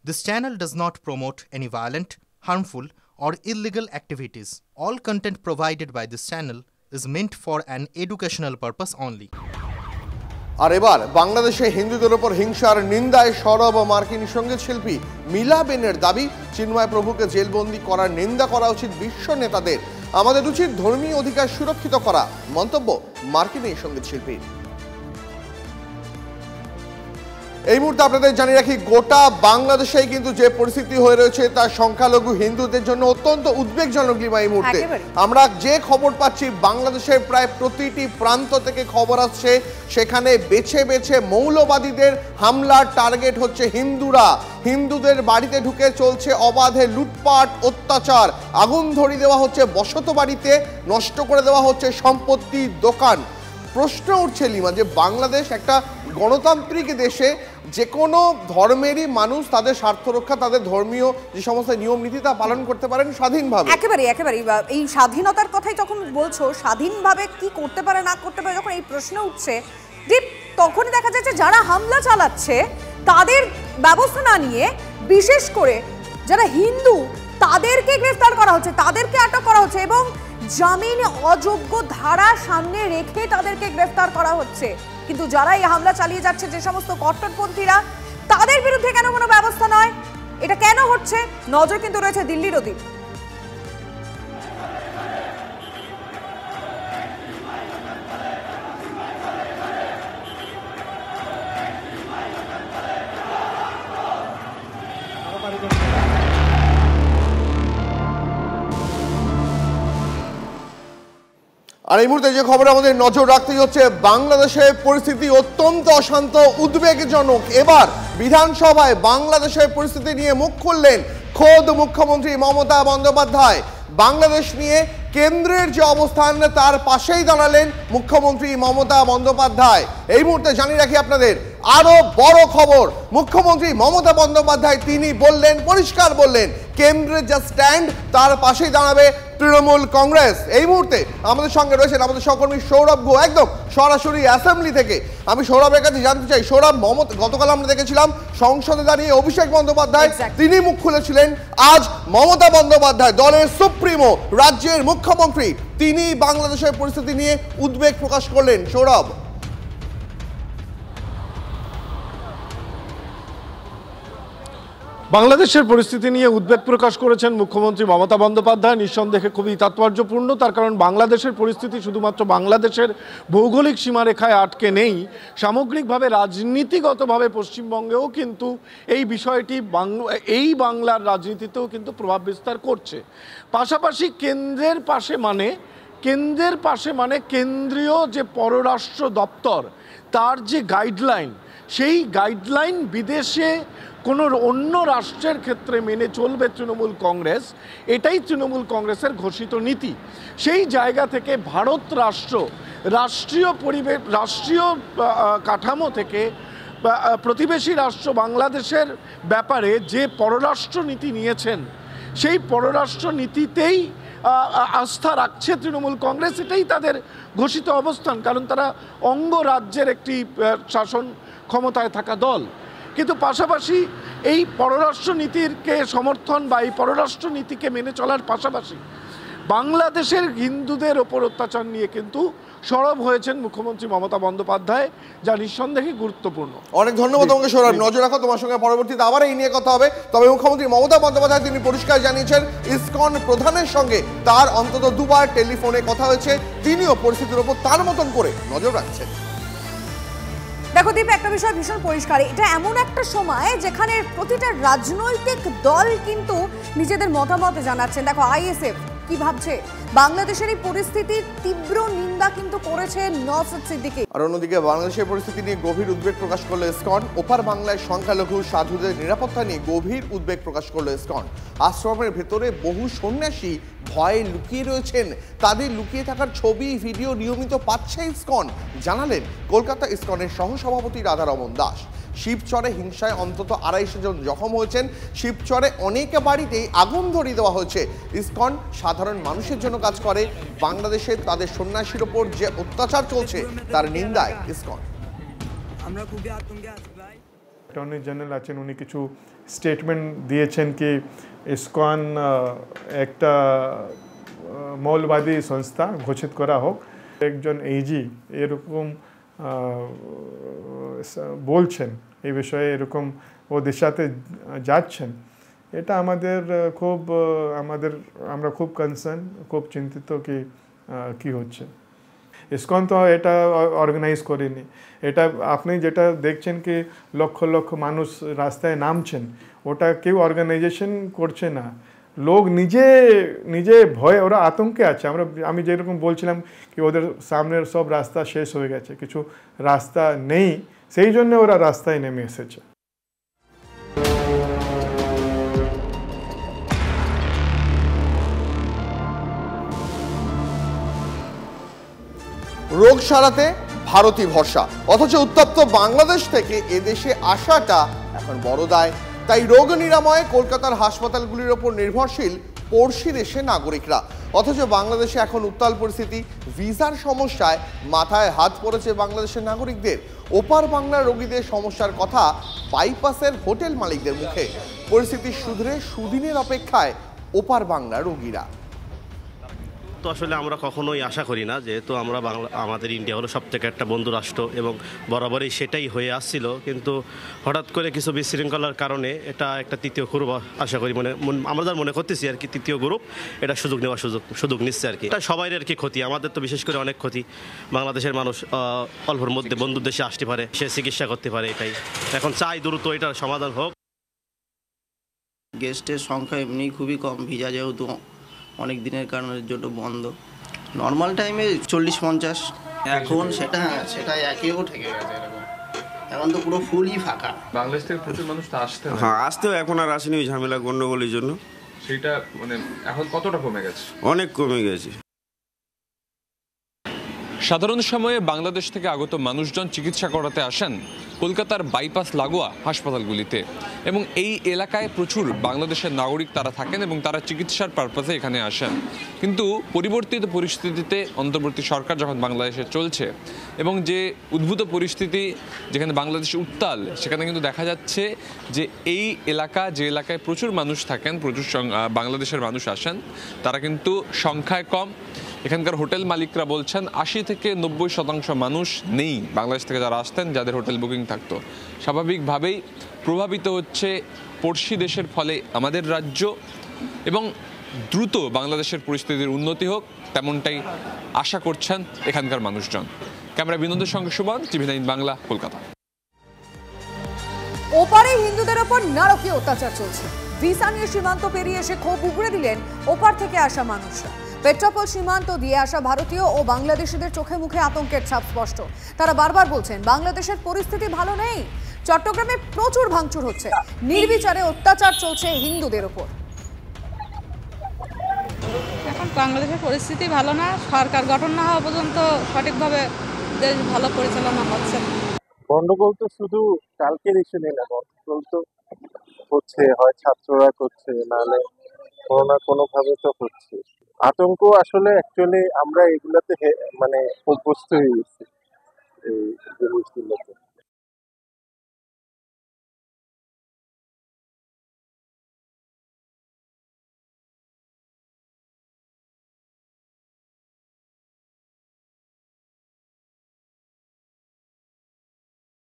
This channel does not promote any violent, harmful, or illegal activities. All content provided by this channel is meant for an educational purpose only. আর এবার বাংলাদেশে হিন্দুদের উপর হিংসার নিন্দায় সরব মার্কিন সঙ্গীত শিল্পী মিলা বেনের দাবি, চিন্ময় প্রভুকে জেলবন্দি করার নিন্দা করা উচিত বিশ্ব নেতাদের। আমাদের উচিত ধর্মীয় অধিকার সুরক্ষিত করা, মন্তব্য মার্কিন এই সঙ্গীত শিল্পী। এই মুহূর্তে আপনাদের জানিয়ে রাখি, গোটা বাংলাদেশেই কিন্তু যে পরিস্থিতি হয়ে রয়েছে তা সংখ্যালঘু হিন্দুদের জন্য অত্যন্ত উদ্বেগজনক। এই মুহূর্তে আমরা যে খবর পাচ্ছি, বাংলাদেশের প্রায় প্রতিটি প্রান্ত থেকে খবর আসছে, সেখানে বেছে বেছে মৌলবাদীদের হামলার টার্গেট হচ্ছে হিন্দুরা। হিন্দুদের বাড়িতে ঢুকে চলছে অবাধে লুটপাট, অত্যাচার, আগুন ধরিয়ে দেওয়া হচ্ছে বসত বাড়িতে, নষ্ট করে দেওয়া হচ্ছে সম্পত্তি, দোকান। প্রশ্ন উঠছে লিমা, যে বাংলাদেশ একটা গণতান্ত্রিক দেশে যে কোনো ধর্মেরই মানুষ তাদের স্বার্থ রক্ষা, তাদের ধর্মীয় যে সমস্ত নিয়ম নীতি তা পালন করতে পারেন স্বাধীনভাবে। একেবারে এই স্বাধীনতার কথাই যখন বলছো, স্বাধীনভাবে কি করতে পারে না করতে পারে যখন এই প্রশ্ন উঠছে, দীপ, তখনই দেখা যাচ্ছে যারা হামলা চালাচ্ছে তাদের ব্যবস্থা না নিয়ে, বিশেষ করে যারা হিন্দু তাদেরকে গ্রেফতার করা হচ্ছে, তাদেরকে আটক করা হচ্ছে এবং জামিন অযোগ্য ধারা সামনে রেখে তাদেরকে গ্রেফতার করা হচ্ছে। কিন্তু যারা এই হামলা চালিয়ে যাচ্ছে, যে সমস্ত কট্টরপন্থীরা, তাদের বিরুদ্ধে কেন কোনো ব্যবস্থা নয়? এটা কেন হচ্ছে? নজর কিন্তু রয়েছে দিল্লির অধীন। আর এই মুহূর্তে যে খবর আমাদের নজর রাখতেই হচ্ছে, বাংলাদেশের পরিস্থিতি অত্যন্ত অশান্ত, উদ্বেগজনক। এবার বিধানসভায় বাংলাদেশের পরিস্থিতি নিয়ে মুখ খুললেন খোদ মুখ্যমন্ত্রী মমতা বন্দ্যোপাধ্যায়। বাংলাদেশ নিয়ে কেন্দ্রের যে অবস্থান তার পাশেই দাঁড়ালেন মুখ্যমন্ত্রী মমতা বন্দ্যোপাধ্যায়। এই মুহূর্তে জানিয়ে রাখি আপনাদের আরো বড় খবর, মুখ্যমন্ত্রী মমতা বন্দ্যোপাধ্যায় তিনি বললেন, পরিষ্কার বললেন, কেন্দ্রের যা স্ট্যান্ড তার পাশেই দাঁড়াবে তৃণমূল কংগ্রেস। এই মুহূর্তে আমাদের সঙ্গে রয়েছেন আমাদের সহকর্মী সৌরভ ঘো, একদম সরাসরি অ্যাসেম্বলি থেকে। আমি সৌরভের কাছে জানতে চাই, সৌরভ, গতকাল আমরা দেখেছিলাম সংসদে দাঁড়িয়ে অভিষেক বন্দ্যোপাধ্যায় তিনি মুখ খুলেছিলেন, আজ মমতা বন্দ্যোপাধ্যায় দলের সুপ্রিমো, রাজ্যের মুখ্যমন্ত্রী, তিনি বাংলাদেশের পরিস্থিতি নিয়ে উদ্বেগ প্রকাশ করলেন। সৌরভ, বাংলাদেশের পরিস্থিতি নিয়ে উদ্বেগ প্রকাশ করেছেন মুখ্যমন্ত্রী মমতা বন্দ্যোপাধ্যায়। নিঃসন্দেহে খুবই তাৎপর্যপূর্ণ, তার কারণ বাংলাদেশের পরিস্থিতি শুধুমাত্র বাংলাদেশের ভৌগোলিক সীমারেখায় আটকে নেই, সামগ্রিকভাবে রাজনীতিগতভাবে পশ্চিমবঙ্গেও কিন্তু এই বিষয়টি বাংলার রাজনীতিতেও কিন্তু প্রভাব বিস্তার করছে। পাশাপাশি কেন্দ্রের পাশে মানে কেন্দ্রীয় যে পররাষ্ট্র দপ্তর, তার যে গাইডলাইন, সেই গাইডলাইন বিদেশে কোনো অন্য রাষ্ট্রের ক্ষেত্রে মেনে চলবে তৃণমূল কংগ্রেস, এটাই তৃণমূল কংগ্রেসের ঘোষিত নীতি। সেই জায়গা থেকে ভারত রাষ্ট্রীয় কাঠামো থেকে প্রতিবেশী রাষ্ট্র বাংলাদেশের ব্যাপারে যে পররাষ্ট্র নীতি নিয়েছেন, সেই পররাষ্ট্র নীতিতেই আস্থা রাখছে তৃণমূল কংগ্রেস, এটাই তাদের ঘোষিত অবস্থান, কারণ তারা অঙ্গরাজ্যের একটি শাসন ক্ষমতায় থাকা দল। কিন্তু পাশাপাশি এই পররাষ্ট্র নীতিকে সমর্থন বা এই পররাষ্ট্র নীতিকে মেনে চলার পাশাপাশি বাংলাদেশের হিন্দুদের ওপর অত্যাচার নিয়ে কিন্তু সরব হয়েছেন মুখ্যমন্ত্রী মমতা বন্দ্যোপাধ্যায়, যা নিঃসন্দেহে গুরুত্বপূর্ণ। অনেক ধন্যবাদ তোমাকে সৌরভ। নজর রাখো, তোমার সঙ্গে পরবর্তীতে আবার এই নিয়ে কথা হবে। তবে মুখ্যমন্ত্রী মমতা বন্দ্যোপাধ্যায় তিনি পরিষ্কার জানিয়েছেন, ইসকন প্রধানের সঙ্গে তার অন্তত দুবার টেলিফোনে কথা হয়েছে, তিনিও পরিস্থিতির উপর তার মতন করে নজর রাখছেন। দেখো দীপ, একটা বিষয় ভীষণ পরিষ্কার, এটা এমন একটা সময় যেখানে প্রতিটা রাজনৈতিক দল কিন্তু নিজেদের মতামত জানাচ্ছেন। দেখো আইএসএফ কি ভাবছে, বাংলাদেশের এই পরিস্থিতির তীব্র নিন্দা কিন্তু করেছে নওশাদ সিদ্দিকী। আর অন্যদিকে বাংলাদেশের পরিস্থিতি নিয়ে গভীর উদ্বেগ প্রকাশ করলো ইসকন। ওপার বাংলায় সংখ্যালঘু সাধুদের নিরাপত্তা নিয়ে গভীর উদ্বেগ প্রকাশ করলো ইসকন। আশ্রমের ভেতরে বহু সন্ন্যাসী ভয়ে লুকিয়ে রয়েছেন, তাদের লুকিয়ে থাকার ছবি ভিডিও নিয়মিত পাচ্ছে ইসকন, জানালেন কলকাতা ইসকনের সহসভাপতি রাধারমন দাস। শিবচরে হিংসায় অন্তত ২৫০ জন জখম হয়েছেন। শিবচরে অনেক বাড়িতেই আগুন ধরিয়ে দেওয়া হয়েছে। ইসকন সাধারণ মানুষের জন্য কাজ করে। বাংলাদেশে তাদের সন্ন্যাসীর ওপর যে অত্যাচার চলছে তার নিন্দায় ইসকন। অ্যাটর্নি জেনারেল আছেন, উনি কিছু স্টেটমেন্ট দিয়েছেন কি ইসকন একটা মৌলবাদী সংস্থা ঘোষিত করা হোক। একজন এইজি এরকম বলছেন, এই বিষয়ে এরকম ওদের সাথে যাচ্ছেন, এটা আমাদের খুব আমরা খুব কনসার্ন, খুব চিন্তিত কি কি হচ্ছে। ইসকন তো এটা অর্গানাইজ করেনি, এটা আপনি যেটা দেখছেন কি লক্ষ লক্ষ মানুষ রাস্তায় নামছেন, ওটা কেউ অর্গানাইজেশন করছে না, লোক নিজে নিজে ভয়ে, ওরা আতঙ্কে আছে। আমি যেরকম বলছিলাম কি ওদের সামনের সব রাস্তা শেষ হয়ে গেছে, কিছু রাস্তা নেই, সেই জন্য ওরা রাস্তায় নেমে এসেছে। রোগ সারাতে ভারতই ভরসা, অথচ উত্তপ্ত বাংলাদেশ থেকে এদেশে আসাটা এখন বড় দায়। তাই রোগ নিরাময়ে কলকাতার হাসপাতালগুলির ওপর নির্ভরশীল পড়শি দেশে নাগরিকরা, অথচ বাংলাদেশে এখন উত্তাল পরিস্থিতি। ভিসার সমস্যায় মাথায় হাত পড়েছে বাংলাদেশের নাগরিকদের। ওপার বাংলার রোগীদের সমস্যার কথা বাইপাসের হোটেল মালিকদের মুখে। পরিস্থিতি শুধরে সুদিনের অপেক্ষায় ওপার বাংলার রোগীরা। তো আসলে আমরা কখনোই আশা করি না, যেহেতু আমরা আমাদের ইন্ডিয়া হলো সব থেকে একটা বন্ধু রাষ্ট্র এবং বরাবরই সেটাই হয়ে আসছিল, কিন্তু হঠাৎ করে কিছু বিশৃঙ্খলার কারণে এটা একটা তৃতীয় গ্রুপ আশা করি আমরা যার মনে করতেছি আর কি, তৃতীয় গ্রুপ এটা সুযোগ নেওয়ার সুযোগ নিচ্ছে আর কি। এটা সবাই আর কি ক্ষতি, আমাদের তো বিশেষ করে অনেক ক্ষতি। বাংলাদেশের মানুষ অল্পর মধ্যে বন্ধুর দেশে আসতে পারে, সে চিকিৎসা করতে পারে, এটাই এখন চাই দ্রুত এটার সমাধান হোক। গেস্টের সংখ্যা এমনি খুবই কম, ভিসা যেহেতু অনেক দিনের কারণের জন্য বন্ধ। নর্মাল টাইমে 40-50, এখন সেটা একেও ঠেকে গেছে। এখন তো পুরো ফুলই ফাঁকা। বাংলাদেশ থেকে প্রচুর মানুষ তো আসতেও এখন আর আসেনি ওই ঝামেলা গন্ডগোলের জন্য। সেটা এখন কতটা কমে গেছে? অনেক কমে গেছে। সাধারণ সময়ে বাংলাদেশ থেকে আগত মানুষজন চিকিৎসা করাতে আসেন কলকাতার বাইপাস লাগোয়া হাসপাতালগুলিতে, এবং এই এলাকায় প্রচুর বাংলাদেশের নাগরিক তারা থাকেন এবং তারা চিকিৎসার পারপাসে এখানে আসেন। কিন্তু পরিবর্তিত পরিস্থিতিতে অন্তর্বর্তী সরকার যখন বাংলাদেশে চলছে এবং যে উদ্ভূত পরিস্থিতি যেখানে বাংলাদেশ উত্তাল, সেখানে কিন্তু দেখা যাচ্ছে যে এই এলাকা, যে এলাকায় প্রচুর মানুষ থাকেন, প্রচুর বাংলাদেশের মানুষ আসেন, তারা কিন্তু সংখ্যায় কম। এখানকার হোটেল মালিকরা বলছেন 80 থেকে 90% মানুষ নেই বাংলাদেশ থেকে যারা আসতেন, যাদের হোটেল বুকিং থাকতো। স্বাভাবিকভাবেই প্রভাবিত হচ্ছে পড়শি দেশের ফলে আমাদের রাজ্য, এবং দ্রুত বাংলাদেশের পরিস্থিতির উন্নতি হোক তেমনটাই আশা করছেন এখানকার মানুষজন। ক্যামেরা বিনোদের সঙ্গে সুমন, TV9 বাংলা, কলকাতা। ওপারে হিন্দুদের ওপর নারকীয় অত্যাচার চলছে। ভিসা নিয়ে সীমান্ত পেরিয়ে এসে ক্ষোভ উগড়ে দিলেন ওপার থেকে আসা মানুষরা। পেট্রাপোল সীমান্ত দিয়ে আসা ভারতীয় ও বাংলাদেশিদের চোখে মুখে আতঙ্কের ছাপ স্পষ্ট। তারা বারবার বলছেন বাংলাদেশের পরিস্থিতি ভালো নেই, চট্টগ্রামে প্রচুর ভাঙচুর হচ্ছে, নির্বিচারে অত্যাচার চলছে হিন্দুদের ওপর। এখন বাংলাদেশের পরিস্থিতি ভালো না, সরকার গঠন না হওয়া পর্যন্ত সঠিকভাবে দেশ ভালো পরিচালনা হচ্ছে না। গন্ডগোল তো শুধু কালকের ইস্যু নেই না, গন্ডগোল তো হচ্ছে, হয় ছাত্ররা করছে, নাহলে কোনো না কোনো ভাবে তো হচ্ছে। আতঙ্ক আসলে অ্যাকচুয়ালি আমরা এগুলাতে অভ্যস্ত হয়ে গেছি এই জিনিসগুলোতে।